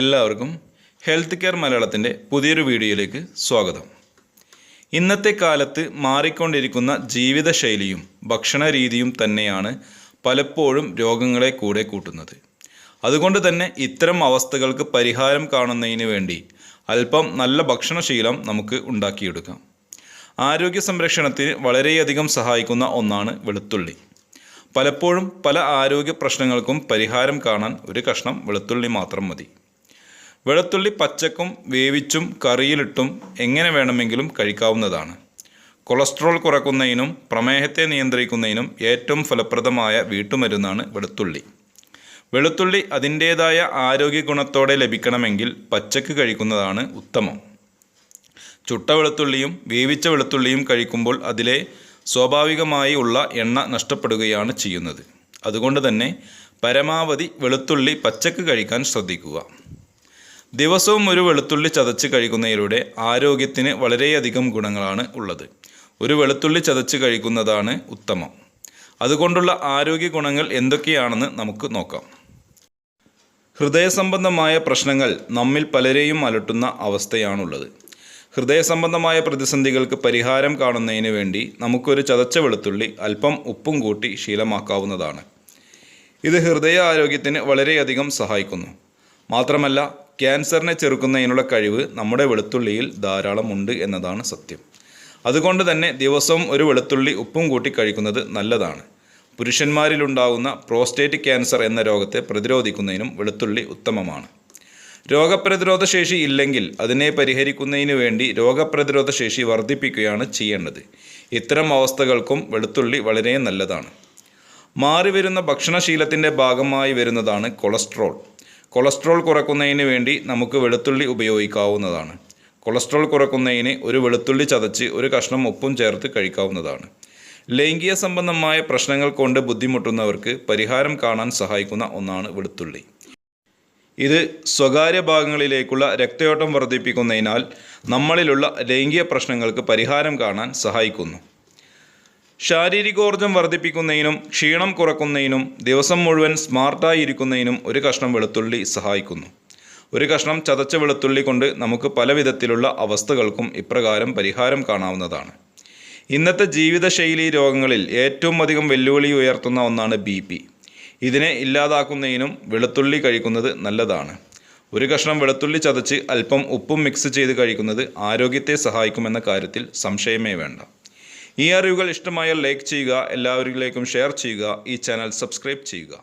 എല്ലാവർക്കും health care മലയാളത്തിൻ്റെ പുതിയൊരു വീഡിയോയിലേക്ക് സ്വാഗതം. ഇന്നത്തെ കാലത്ത് മാറിക്കൊണ്ടിരിക്കുന്ന ജീവിതശൈലിയും ഭക്ഷണ രീതിയും തന്നെയാണ് പലപ്പോഴും രോഗങ്ങളെ കൂടെ കൂട്ടുന്നത്. അതുകൊണ്ട് തന്നെ ഇത്തരം അവസ്ഥകൾക്ക് പരിഹാരം കാണുന്നതിന് വേണ്ടി അല്പം നല്ല ഭക്ഷണശീലം നമുക്ക് ഉണ്ടാക്കിയെടുക്കാം. ആരോഗ്യ സംരക്ഷണത്തിന് വളരെയധികം സഹായിക്കുന്ന ഒന്നാണ് വെളുത്തുള്ളി. പലപ്പോഴും പല ആരോഗ്യ പ്രശ്നങ്ങൾക്കും പരിഹാരം കാണാൻ ഒരു കഷ്ണം വെളുത്തുള്ളി മാത്രം മതി. വെളുത്തുള്ളി പച്ചക്കും വേവിച്ചും കറിയിലിട്ടും എങ്ങനെ വേണമെങ്കിലും കഴിക്കാവുന്നതാണ്. കൊളസ്ട്രോൾ കുറയ്ക്കുന്നതിനും പ്രമേഹത്തെ നിയന്ത്രിക്കുന്നതിനും ഏറ്റവും ഫലപ്രദമായ വീട്ടുമരുന്നാണ് വെളുത്തുള്ളി. വെളുത്തുള്ളി അതിൻ്റേതായ ആരോഗ്യ ഗുണത്തോടെ ലഭിക്കണമെങ്കിൽ പച്ചക്ക് കഴിക്കുന്നതാണ് ഉത്തമം. ചുട്ട വെളുത്തുള്ളിയും വേവിച്ച വെളുത്തുള്ളിയും കഴിക്കുമ്പോൾ അതിലെ സ്വാഭാവികമായി ഉള്ള എണ്ണ നഷ്ടപ്പെടുകയാണ് ചെയ്യുന്നത്. അതുകൊണ്ട് തന്നെ പരമാവധി വെളുത്തുള്ളി പച്ചക്ക് കഴിക്കാൻ ശ്രദ്ധിക്കുക. ദിവസവും ഒരു വെളുത്തുള്ളി ചതച്ച് കഴിക്കുന്നതിലൂടെ ആരോഗ്യത്തിന് വളരെയധികം ഗുണങ്ങളാണ് ഉള്ളത്. ഒരു വെളുത്തുള്ളി ചതച്ച് കഴിക്കുന്നതാണ് ഉത്തമം. അതുകൊണ്ടുള്ള ആരോഗ്യ ഗുണങ്ങൾ എന്തൊക്കെയാണെന്ന് നമുക്ക് നോക്കാം. ഹൃദയ സംബന്ധമായ പ്രശ്നങ്ങൾ നമ്മിൽ പലരെയും അലട്ടുന്ന അവസ്ഥയാണുള്ളത്. ഹൃദയ സംബന്ധമായ പ്രതിസന്ധികൾക്ക് പരിഹാരം കാണുന്നതിന് വേണ്ടി നമുക്കൊരു ചതച്ച വെളുത്തുള്ളി അല്പം ഉപ്പും കൂട്ടി ശീലമാക്കാവുന്നതാണ്. ഇത് ഹൃദയ ആരോഗ്യത്തിന് വളരെയധികം സഹായിക്കുന്നു. മാത്രമല്ല ക്യാൻസറിനെ ചെറുക്കുന്നതിനുള്ള കഴിവ് നമ്മുടെ വെളുത്തുള്ളിയിൽ ധാരാളം ഉണ്ട് എന്നതാണ് സത്യം. അതുകൊണ്ട് തന്നെ ദിവസവും ഒരു വെളുത്തുള്ളി ഉപ്പും കൂട്ടി കഴിക്കുന്നത് നല്ലതാണ്. പുരുഷന്മാരിലുണ്ടാകുന്ന പ്രോസ്റ്റേറ്റ് ക്യാൻസർ എന്ന രോഗത്തെ പ്രതിരോധിക്കുന്നതിനും വെളുത്തുള്ളി ഉത്തമമാണ്. രോഗപ്രതിരോധ ശേഷി ഇല്ലെങ്കിൽ അതിനെ പരിഹരിക്കുന്നതിന് വേണ്ടി രോഗപ്രതിരോധ ശേഷി വർദ്ധിപ്പിക്കുകയാണ് ചെയ്യേണ്ടത്. ഇത്തരം അവസ്ഥകൾക്കും വെളുത്തുള്ളി വളരെ നല്ലതാണ്. മാറിവരുന്ന ഭക്ഷണശീലത്തിൻ്റെ ഭാഗമായി വരുന്നതാണ് കൊളസ്ട്രോൾ. കൊളസ്ട്രോൾ കുറയ്ക്കുന്നതിന് വേണ്ടി നമുക്ക് വെളുത്തുള്ളി ഉപയോഗിക്കാവുന്നതാണ്. കൊളസ്ട്രോൾ കുറയ്ക്കുന്നതിന് ഒരു വെളുത്തുള്ളി ചതച്ച് ഒരു കഷ്ണം ഉപ്പും ചേർത്ത് കഴിക്കാവുന്നതാണ്. ലൈംഗിക സംബന്ധമായ പ്രശ്നങ്ങൾ കൊണ്ട് ബുദ്ധിമുട്ടുന്നവർക്ക് പരിഹാരം കാണാൻ സഹായിക്കുന്ന ഒന്നാണ് വെളുത്തുള്ളി. ഇത് സ്വകാര്യ ഭാഗങ്ങളിലേക്കുള്ള രക്തയോട്ടം വർദ്ധിപ്പിക്കുന്നതിനാൽ നമ്മളിലുള്ള ലൈംഗിക പ്രശ്നങ്ങൾക്ക് പരിഹാരം കാണാൻ സഹായിക്കുന്നു. ശാരീരികോർജ്ജം വർദ്ധിപ്പിക്കുന്നതിനും ക്ഷീണം കുറയ്ക്കുന്നതിനും ദിവസം മുഴുവൻ സ്മാർട്ടായി ഇരിക്കുന്നതിനും ഒരു കഷ്ണം വെളുത്തുള്ളി സഹായിക്കുന്നു. ഒരു കഷ്ണം ചതച്ച വെളുത്തുള്ളി കൊണ്ട് നമുക്ക് പല വിധത്തിലുള്ള അവസ്ഥകൾക്കും ഇപ്രകാരം പരിഹാരം കാണാവുന്നതാണ്. ഇന്നത്തെ ജീവിതശൈലി രോഗങ്ങളിൽ ഏറ്റവും അധികം വെല്ലുവിളി ഉയർത്തുന്ന ഒന്നാണ് BP. ഇതിനെ ഇല്ലാതാക്കുന്നതിനും വെളുത്തുള്ളി കഴിക്കുന്നത് നല്ലതാണ്. ഒരു കഷ്ണം വെളുത്തുള്ളി ചതച്ച് അല്പം ഉപ്പും മിക്സ് ചെയ്ത് കഴിക്കുന്നത് ആരോഗ്യത്തെ സഹായിക്കുമെന്ന കാര്യത്തിൽ സംശയമേ വേണ്ട. ഈ അറിവുകൾ ഇഷ്ടമായാൽ ലൈക്ക് ചെയ്യുക, എല്ലാവരിലേക്കും ഷെയർ ചെയ്യുക, ഈ ചാനൽ സബ്സ്ക്രൈബ് ചെയ്യുക.